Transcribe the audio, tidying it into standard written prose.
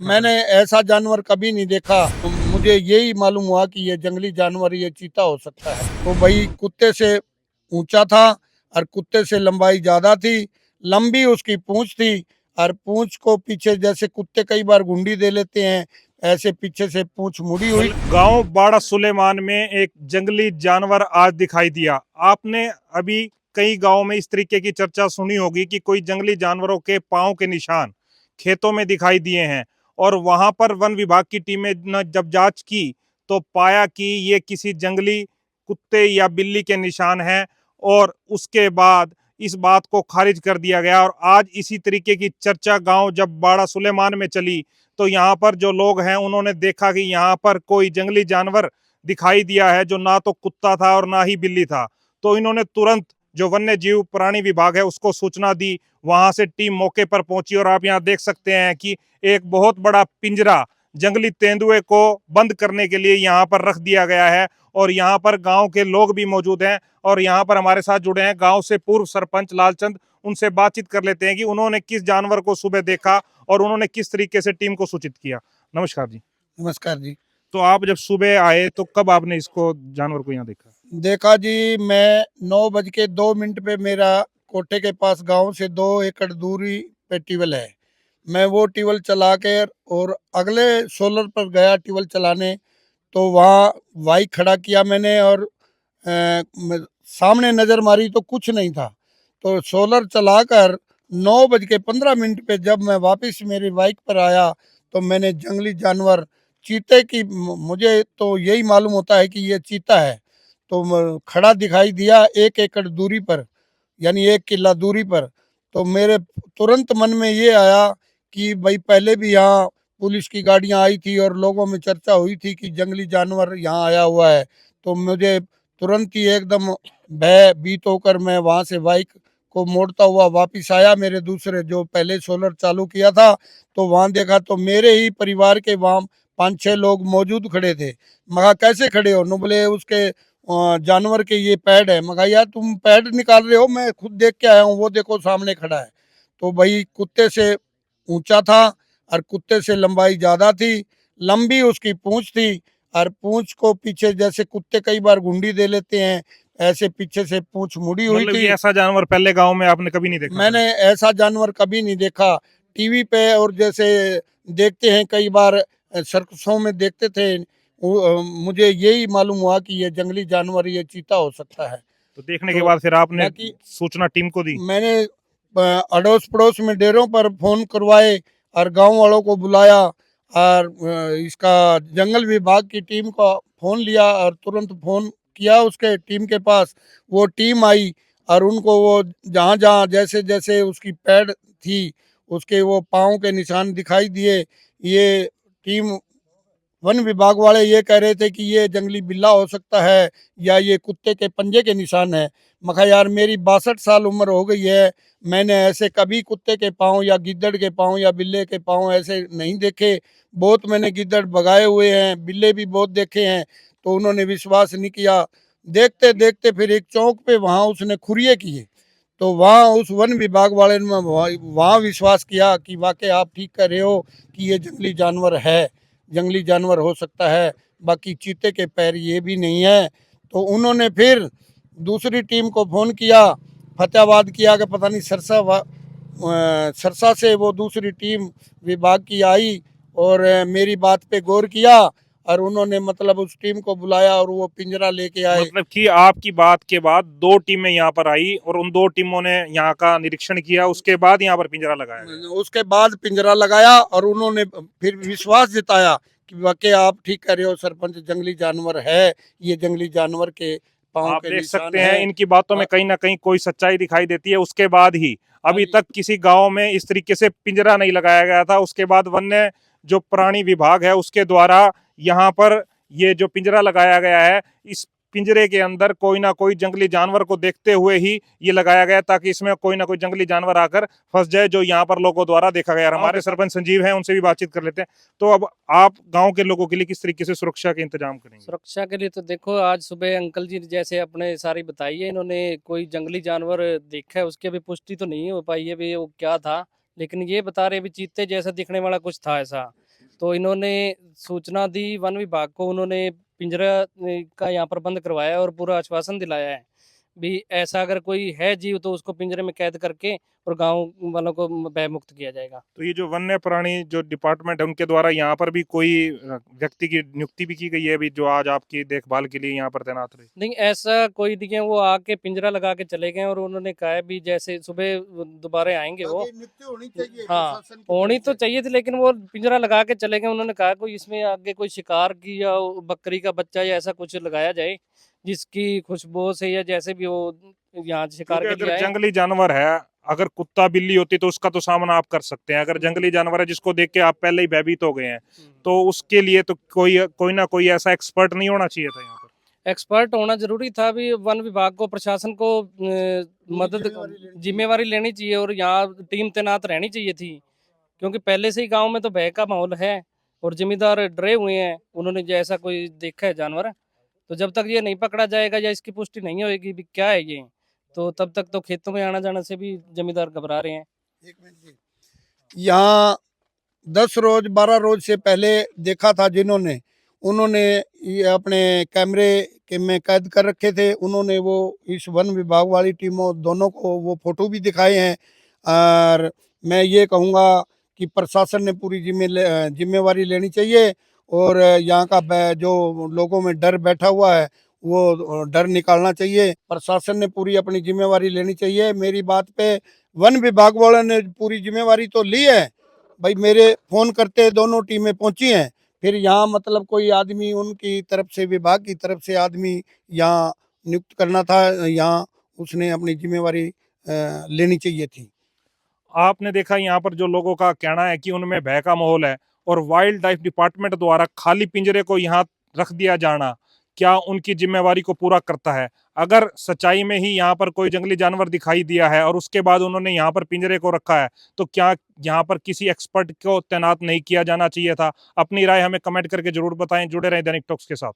मैंने ऐसा जानवर कभी नहीं देखा। तो मुझे यही मालूम हुआ कि ये जंगली जानवर ये चीता हो सकता है। तो भाई कुत्ते से ऊंचा था और कुत्ते से लंबाई ज्यादा थी। लंबी उसकी पूंछ थी और पूंछ को पीछे जैसे कुत्ते कई बार घुंडी दे लेते हैं, ऐसे पीछे से पूंछ मुड़ी हुई। गांव बाड़ा सुलेमान में एक जंगली जानवर आज दिखाई दिया। आपने अभी कई गांव में इस तरीके की चर्चा सुनी होगी कि कोई जंगली जानवरों के पांव के निशान खेतों में दिखाई दिए हैं, और वहां पर वन विभाग की टीमें ने जब जांच की तो पाया कि ये किसी जंगली कुत्ते या बिल्ली के निशान हैं, और उसके बाद इस बात को खारिज कर दिया गया। और आज इसी तरीके की चर्चा गांव जब बाड़ा सुलेमान में चली तो यहाँ पर जो लोग हैं उन्होंने देखा कि यहाँ पर कोई जंगली जानवर दिखाई दिया है जो ना तो कुत्ता था और ना ही बिल्ली था। तो इन्होंने तुरंत जो वन्य जीव प्राणी विभाग है उसको सूचना दी। वहां से टीम मौके पर पहुंची और आप यहाँ देख सकते हैं कि एक बहुत बड़ा पिंजरा जंगली तेंदुए को बंद करने के लिए यहाँ पर रख दिया गया है। और यहाँ पर गांव के लोग भी मौजूद हैं और यहाँ पर हमारे साथ जुड़े हैं गांव से पूर्व सरपंच लालचंद। उनसे बातचीत कर लेते हैं कि उन्होंने किस जानवर को सुबह देखा और उन्होंने किस तरीके से टीम को सूचित किया। नमस्कार जी। नमस्कार जी। तो आप जब सुबह आए तो कब आपने इसको जानवर को यहाँ देखा? देखा जी, मैं 9:02 पे मेरा कोठे के पास गांव से 2 एकड़ दूरी पे ट्यूबवेल है। मैं वो ट्यूबवेल चला के और अगले सोलर पर गया ट्यूबवेल चलाने। तो वहाँ बाइक खड़ा किया मैंने और सामने नज़र मारी तो कुछ नहीं था। तो सोलर चलाकर 9:15 पे जब मैं वापस मेरी बाइक पर आया तो मैंने जंगली जानवर चीते की, मुझे तो यही मालूम होता है कि ये चीता है, तो खड़ा दिखाई दिया 1 एकड़ दूरी पर, यानी 1 किला दूरी पर। तो मेरे तुरंत मन में ये आया कि भाई पहले भी यहाँ पुलिस की गाड़ियाँ आई थी और लोगों में चर्चा हुई थी कि जंगली जानवर यहाँ आया हुआ है। तो मुझे तुरंत ही एकदम भयभीत होकर मैं वहाँ से बाइक को मोड़ता हुआ वापस आया। मेरे दूसरे जो पहले सोलर चालू किया था तो वहाँ देखा तो मेरे ही परिवार के वहाँ 5-6 लोग मौजूद खड़े थे। मगा कैसे खड़े हो? नो बोले उसके जानवर के ये पैड है। मगा यार तुम पैड निकाल रहे हो, मैं खुद देख के आया हूँ, वो देखो सामने खड़ा है। तो भाई कुत्ते से ऊंचा था और कुत्ते से लंबाई ज्यादा थी। लंबी उसकी पूंछ थी और पूंछ को पीछे जैसे कुत्ते कई बार घुंडी दे लेते हैं, ऐसे पीछे से पूंछ मुड़ी हुई मतलब थी। ये ऐसा जानवर पहले गांव में आपने कभी नहीं देखा था? मैंने ऐसा जानवर कभी नहीं देखा। टीवी पे और जैसे देखते हैं कई बार, सर्कसों में देखते थे। मुझे यही मालूम हुआ कि ये जंगली जानवर ये चीता हो सकता है। तो देखने के तो बाद फिर आपने बाकी सूचना टीम को दी? मैंने अड़ोस पड़ोस में डेरों पर फोन करवाए और गांव वालों को बुलाया और इसका जंगल विभाग की टीम को फोन लिया और तुरंत फोन किया उसके टीम के पास। वो टीम आई और उनको वो जहाँ जहाँ जैसे जैसे उसकी पैड थी उसके वो पाँव के निशान दिखाई दिए। ये टीम वन विभाग वाले ये कह रहे थे कि ये जंगली बिल्ला हो सकता है या ये कुत्ते के पंजे के निशान है। मखा यार मेरी 62 साल उम्र हो गई है, मैंने ऐसे कभी कुत्ते के पाँव या गिद्दड़ के पाँव या बिल्ले के पाँव ऐसे नहीं देखे। बहुत मैंने गिद्दड़ भगाए हुए हैं, बिल्ले भी बहुत देखे हैं, तो उन्होंने विश्वास नहीं किया। देखते देखते फिर एक चौक पे वहाँ उसने खुरिये किए, तो वहाँ उस वन विभाग वाले ने वहाँ विश्वास किया कि वाकई आप ठीक कर रहे हो कि ये जंगली जानवर है, जंगली जानवर हो सकता है, बाकी चीते के पैर ये भी नहीं है। तो उन्होंने फिर दूसरी टीम को फ़ोन किया, फतेहाबाद किया कि पता नहीं सरसा से वो दूसरी टीम विभाग की आई और मेरी बात पे गौर किया और उन्होंने मतलब उस टीम को बुलाया और वो पिंजरा लेके आए। मतलब कि आपकी बात के बाद दो टीमें यहाँ पर आई और उन दो टीमों ने यहाँ का निरीक्षण किया, उसके बाद यहाँ पर पिंजरा लगाया गया। उसके बाद पिंजरा लगाया और उन्होंने फिर विश्वास जताया कि वाकई आप ठीक कर रहे हो सरपंच, जंगली जानवर है, ये जंगली जानवर के पाँव आप के देख निशान सकते हैं है। इनकी बातों में कहीं ना कहीं कोई सच्चाई दिखाई देती है। उसके बाद ही हाँ अभी जी। तक किसी गांव में इस तरीके से पिंजरा नहीं लगाया गया था। उसके बाद वन्य जो प्राणी विभाग है उसके द्वारा यहाँ पर ये जो पिंजरा लगाया गया है, इस पिंजरे के अंदर कोई ना कोई जंगली जानवर को देखते हुए ही ये लगाया गया ताकि इसमें कोई ना कोई जंगली जानवर आकर फंस जाए, जो यहाँ पर लोगों द्वारा देखा गया। हमारे सरपंच संजीव हैं, उनसे भी बातचीत कर लेते हैं। तो अब आप गांव के लोगों के लिए किस तरीके से सुरक्षा के इंतजाम करेंगे? सुरक्षा के लिए तो देखो, आज सुबह अंकल जी जैसे अपने सारी बताई है, इन्होंने कोई जंगली जानवर देखा है, उसकी अभी पुष्टि तो नहीं हो पाई है भी वो क्या था, लेकिन ये बता रहे भी चीते जैसा दिखने वाला कुछ था ऐसा। तो इन्होंने सूचना दी वन विभाग को, उन्होंने पिंजरा का यहाँ पर बंद करवाया और पूरा आश्वासन दिलाया है भी ऐसा अगर कोई है जीव तो उसको पिंजरे में कैद करके और गांव वालों को भय मुक्त किया जाएगा। तो ये जो वन्य प्राणी जो डिपार्टमेंट है उनके द्वारा यहाँ पर भी कोई व्यक्ति की नियुक्ति भी की गई है भी जो आज आपकी देखभाल के लिए यहाँ पर तैनात रहे? नहीं, ऐसा कोई नहीं है, वो आके पिंजरा लगा के चले गए और उन्होंने कहा है भी जैसे सुबह दोबारा आएंगे वो। आगे नियुक्ति होनी चाहिए हाँ, प्रशासन की होनी तरफ तो से। चाहिए थी लेकिन वो पिंजरा लगा के चले गए। उन्होंने कहा कोई इसमें आगे कोई शिकार की या बकरी का बच्चा या ऐसा कुछ लगाया जाए जिसकी खुशबू से या जैसे भी वो यहाँ शिकार क्योंकि के लिए अगर आए। जंगली जानवर है, अगर कुत्ता बिल्ली होती तो उसका तो सामना आप कर सकते हैं, अगर जंगली जानवर है जिसको देख के आप पहले ही भयभीत हो गए हैं तो उसके लिए तो कोई ना कोई ऐसा एक्सपर्ट नहीं होना चाहिए था यहाँ पर? एक्सपर्ट होना जरूरी था भी। वन विभाग को, प्रशासन को मदद जिम्मेवारी लेनी चाहिए और यहाँ टीम तैनात रहनी चाहिए थी, क्योंकि पहले से ही गांव में तो भय का माहौल है और जमींदार डरे हुए हैं। उन्होंने जैसा कोई देखा है जानवर, तो जब तक ये नहीं पकड़ा जाएगा या इसकी पुष्टि नहीं होगी भी क्या है ये, तो तब तक तो खेतों में आना जाने से भी जमींदार घबरा रहे हैं। एक मिनट जी। यहाँ 10 रोज 12 रोज से पहले देखा था जिन्होंने, उन्होंने ये अपने कैमरे के में कैद कर रखे थे। उन्होंने वो इस वन विभाग वाली टीमों दोनों को वो फोटो भी दिखाए हैं। और मैं ये कहूँगा कि प्रशासन ने पूरी जिम्मेवारी लेनी चाहिए और यहाँ का जो लोगों में डर बैठा हुआ है वो डर निकालना चाहिए। प्रशासन ने पूरी अपनी जिम्मेवारी लेनी चाहिए। मेरी बात पे वन विभाग वालों ने पूरी जिम्मेवारी तो ली है भाई, मेरे फोन करते दोनों टीमें पहुंची हैं। फिर यहाँ मतलब कोई आदमी उनकी तरफ से, विभाग की तरफ से आदमी यहाँ नियुक्त करना था, यहाँ उसने अपनी जिम्मेवारी लेनी चाहिए थी। आपने देखा यहाँ पर जो लोगों का कहना है कि उनमें भय का माहौल है और वाइल्ड लाइफ डिपार्टमेंट द्वारा खाली पिंजरे को यहाँ रख दिया जाना क्या उनकी जिम्मेवारी को पूरा करता है? अगर सच्चाई में ही यहाँ पर कोई जंगली जानवर दिखाई दिया है और उसके बाद उन्होंने यहाँ पर पिंजरे को रखा है तो क्या यहाँ पर किसी एक्सपर्ट को तैनात नहीं किया जाना चाहिए था? अपनी राय हमें कमेंट करके जरूर बताएं। जुड़े रहें दैनिक टॉक्स के साथ।